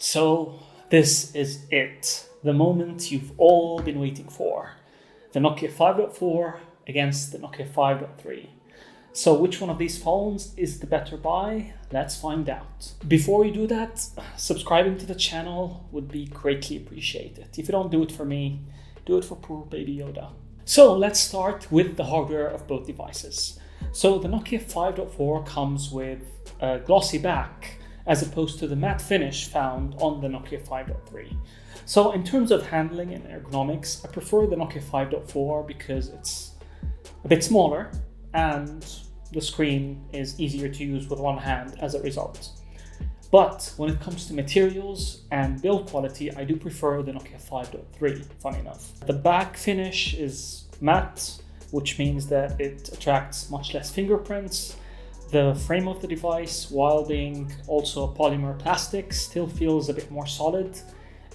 So this is it, the moment you've all been waiting for. The Nokia 5.4 against the Nokia 5.3. So which one of these phones is the better buy? Let's find out. Before we do that, subscribing to the channel would be greatly appreciated. If you don't do it for me, do it for poor baby Yoda. So let's start with the hardware of both devices. So the Nokia 5.4 comes with a glossy back as opposed to the matte finish found on the Nokia 5.3. So in terms of handling and ergonomics, I prefer the Nokia 5.4 because it's a bit smaller and the screen is easier to use with one hand as a result. But when it comes to materials and build quality, I do prefer the Nokia 5.3, funny enough. The back finish is matte, which means that it attracts much less fingerprints. The frame of the device, while being also polymer plastic, still feels a bit more solid,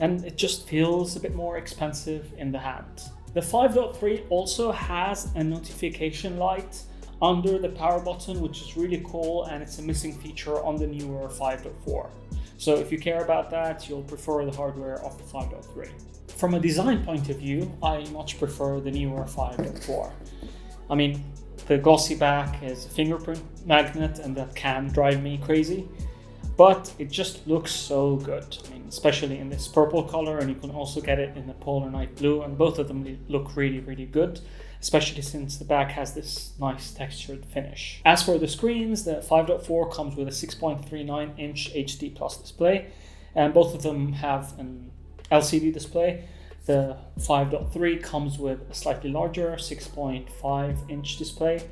and it just feels a bit more expensive in the hand. The 5.3 also has a notification light under the power button, which is really cool, and it's a missing feature on the newer 5.4. So if you care about that, you'll prefer the hardware of the 5.3. From a design point of view, I much prefer the newer 5.4. I mean, the glossy back is a fingerprint magnet, and that can drive me crazy, but it just looks so good. I mean, especially in this purple color, and you can also get it in the polar night blue, and both of them look really, really good, especially since the back has this nice textured finish. As for the screens, the 5.4 comes with a 6.39 inch HD Plus display, and both of them have an LCD display. The 5.3 comes with a slightly larger 6.5 inch display.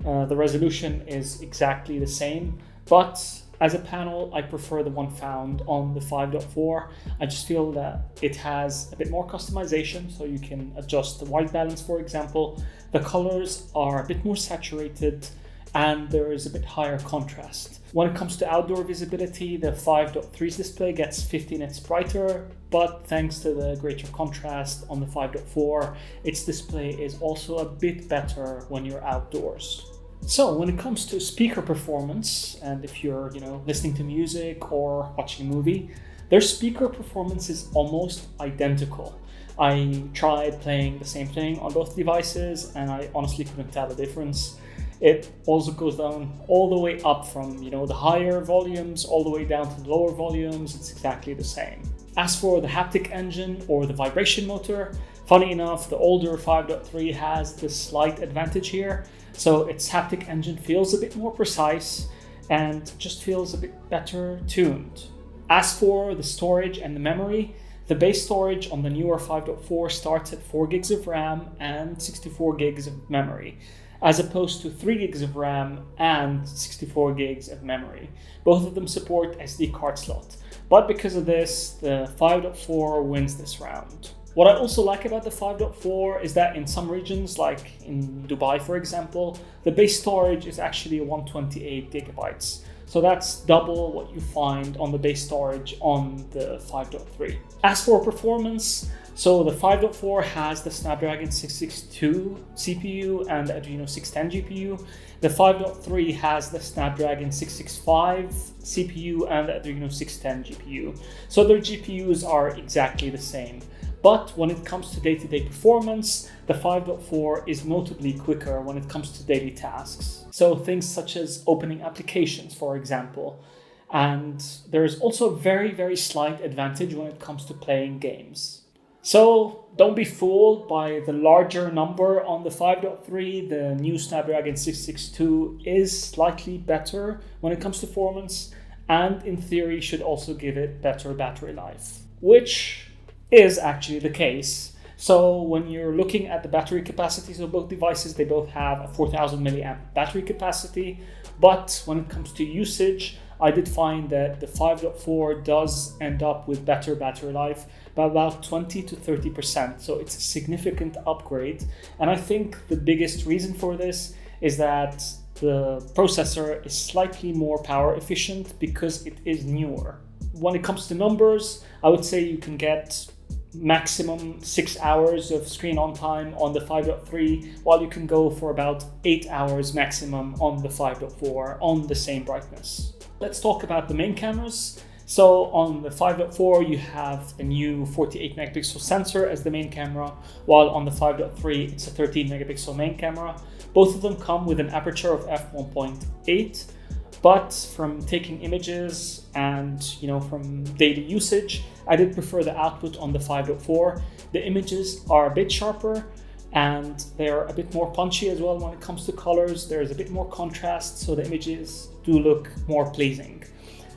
The resolution is exactly the same, but as a panel, I prefer the one found on the 5.4. I just feel that it has a bit more customization, so you can adjust the white balance, for example. The colors are a bit more saturated, and there is a bit higher contrast. When it comes to outdoor visibility, the 5.3's display gets 50 nits brighter, but thanks to the greater contrast on the 5.4, its display is also a bit better when you're outdoors. So when it comes to speaker performance, and if you're listening to music or watching a movie, their speaker performance is almost identical. I tried playing the same thing on both devices, and I honestly couldn't tell the difference. It also goes down all the way up from the higher volumes all the way down to the lower volumes. It's exactly the same. As for the haptic engine or the vibration motor, funny enough, the older 5.3 has this slight advantage here. So its haptic engine feels a bit more precise and just feels a bit better tuned. As for the storage and the memory, the base storage on the newer 5.4 starts at 4 gigs of RAM and 64 gigs of memory, as opposed to 3 gigs of RAM and 64 gigs of memory. Both of them support SD card slot, but because of this, the 5.4 wins this round. What I also like about the 5.4 is that in some regions, like in Dubai for example, the base storage is actually 128 gigabytes. So that's double what you find on the base storage on the 5.3. As for performance, so the 5.4 has the Snapdragon 662 CPU and the Adreno 610 GPU. The 5.3 has the Snapdragon 665 CPU and the Adreno 610 GPU. So their GPUs are exactly the same. But when it comes to day-to-day performance, the 5.4 is notably quicker when it comes to daily tasks. So things such as opening applications, for example. And there's also a very, very slight advantage when it comes to playing games. So don't be fooled by the larger number on the 5.3. The new Snapdragon 662 is slightly better when it comes to performance, and in theory should also give it better battery life, which is actually the case. So when you're looking at the battery capacities of both devices, they both have a 4000 milliamp battery capacity, but when it comes to usage, I did find that the 5.4 does end up with better battery life by about 20 to 30%. So it's a significant upgrade. And I think the biggest reason for this is that the processor is slightly more power efficient because it is newer. When it comes to numbers, I would say you can get maximum 6 hours of screen on time on the 5.3, while you can go for about 8 hours maximum on the 5.4 on the same brightness. Let's talk about the main cameras. So on the 5.4, you have a new 48 megapixel sensor as the main camera, while on the 5.3, it's a 13 megapixel main camera. Both of them come with an aperture of f1.8, but from taking images and from daily usage, I did prefer the output on the 5.4. The images are a bit sharper and they're a bit more punchy as well when it comes to colors. There's a bit more contrast, so the images do look more pleasing.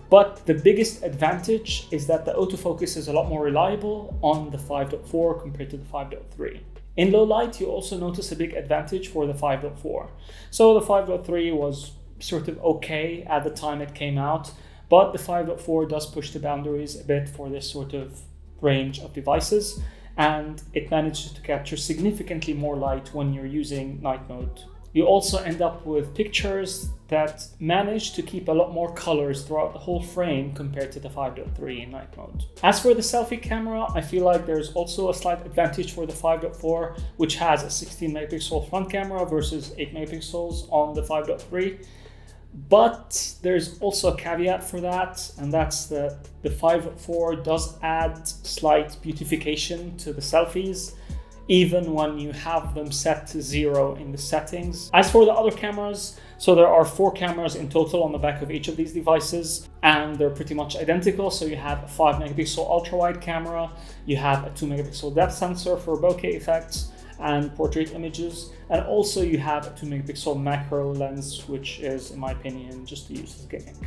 But the biggest advantage is that the autofocus is a lot more reliable on the 5.4 compared to the 5.3. In low light, you also notice a big advantage for the 5.4. So the 5.3 was sort of okay at the time it came out, but the 5.4 does push the boundaries a bit for this sort of range of devices, and it manages to capture significantly more light when you're using night mode. You also end up with pictures that manage to keep a lot more colors throughout the whole frame compared to the 5.3 in night mode. As for the selfie camera, I feel like there's also a slight advantage for the 5.4, which has a 16 megapixel front camera versus 8 megapixels on the 5.3. But there's also a caveat for that, and that's that the 5.4 does add slight beautification to the selfies, even when you have them set to 0 in the settings. As for the other cameras, so there are 4 cameras in total on the back of each of these devices, and they're pretty much identical. So you have a 5 megapixel ultra wide camera, you have a 2 megapixel depth sensor for bokeh effects and portrait images, and also you have a 2 megapixel macro lens, which is, in my opinion, just a useless gimmick.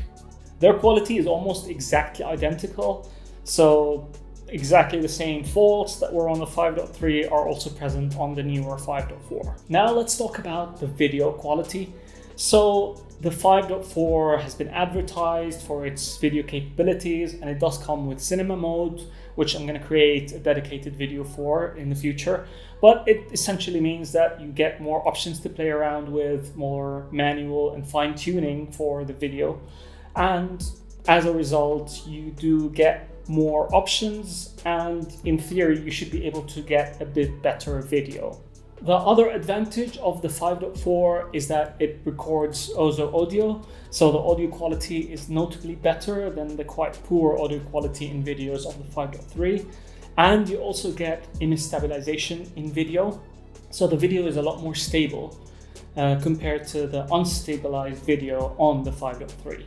Their quality is almost exactly identical, so exactly the same faults that were on the 5.3 are also present on the newer 5.4. Now let's talk about the video quality. So the 5.4 has been advertised for its video capabilities, and it does come with cinema mode, which I'm going to create a dedicated video for in the future. But it essentially means that you get more options to play around with, more manual and fine tuning for the video. And as a result, you do get more options, and in theory, you should be able to get a bit better video. The other advantage of the 5.4 is that it records Ozo audio, so the audio quality is notably better than the quite poor audio quality in videos of the 5.3. And you also get image stabilization in video, so the video is a lot more stable compared to the unstabilized video on the 5.3.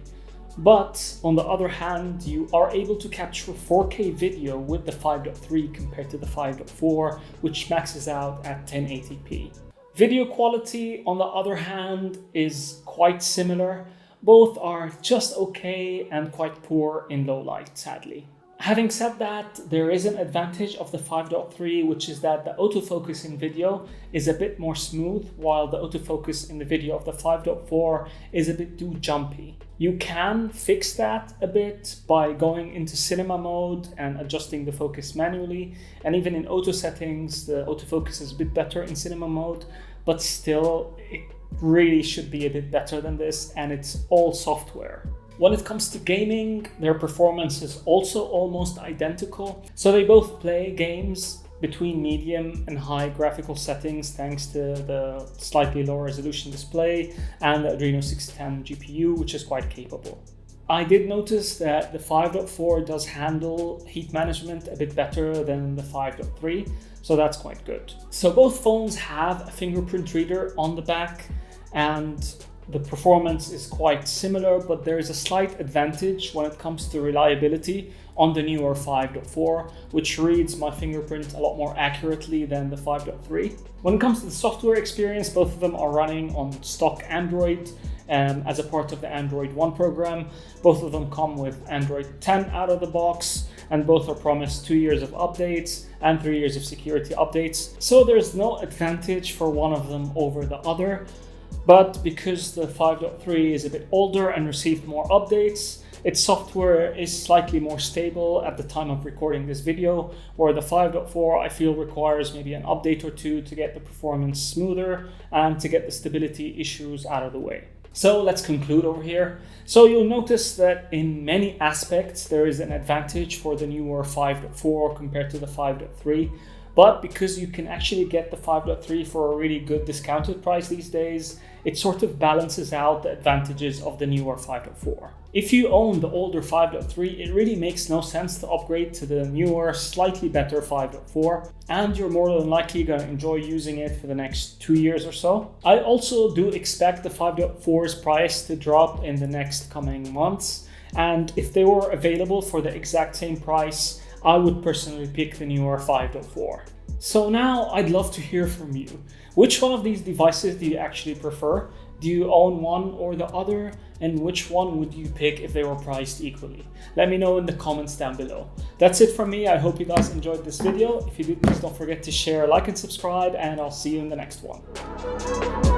But on the other hand, you are able to capture 4K video with the 5.3 compared to the 5.4, which maxes out at 1080p. Video quality, on the other hand, is quite similar. Both are just okay and quite poor in low light, sadly. Having said that, there is an advantage of the 5.3, which is that the autofocus in video is a bit more smooth, while the autofocus in the video of the 5.4 is a bit too jumpy. You can fix that a bit by going into cinema mode and adjusting the focus manually. And even in auto settings, the autofocus is a bit better in cinema mode, but still, it really should be a bit better than this, and it's all software. When it comes to gaming, their performance is also almost identical. So they both play games between medium and high graphical settings thanks to the slightly lower resolution display and the Adreno 610 GPU, which is quite capable. I did notice that the 5.4 does handle heat management a bit better than the 5.3, so that's quite good. So both phones have a fingerprint reader on the back, and the performance is quite similar, but there is a slight advantage when it comes to reliability on the newer 5.4, which reads my fingerprint a lot more accurately than the 5.3. When it comes to the software experience, both of them are running on stock Android as a part of the Android One program. Both of them come with Android 10 out of the box, and both are promised 2 years of updates and 3 years of security updates. So there's no advantage for one of them over the other. But because the 5.3 is a bit older and received more updates, its software is slightly more stable at the time of recording this video, where the 5.4 I feel requires maybe an update or two to get the performance smoother and to get the stability issues out of the way. So let's conclude over here. So you'll notice that in many aspects there is an advantage for the newer 5.4 compared to the 5.3. But because you can actually get the 5.3 for a really good discounted price these days, it sort of balances out the advantages of the newer 5.4. If you own the older 5.3, it really makes no sense to upgrade to the newer, slightly better 5.4, and you're more than likely going to enjoy using it for the next 2 years or so. I also do expect the 5.4's price to drop in the next coming months, and if they were available for the exact same price, I would personally pick the newer 5.4. So now I'd love to hear from you. Which one of these devices do you actually prefer? Do you own one or the other? And which one would you pick if they were priced equally? Let me know in the comments down below. That's it from me. I hope you guys enjoyed this video. If you did, please don't forget to share, like, and subscribe, and I'll see you in the next one.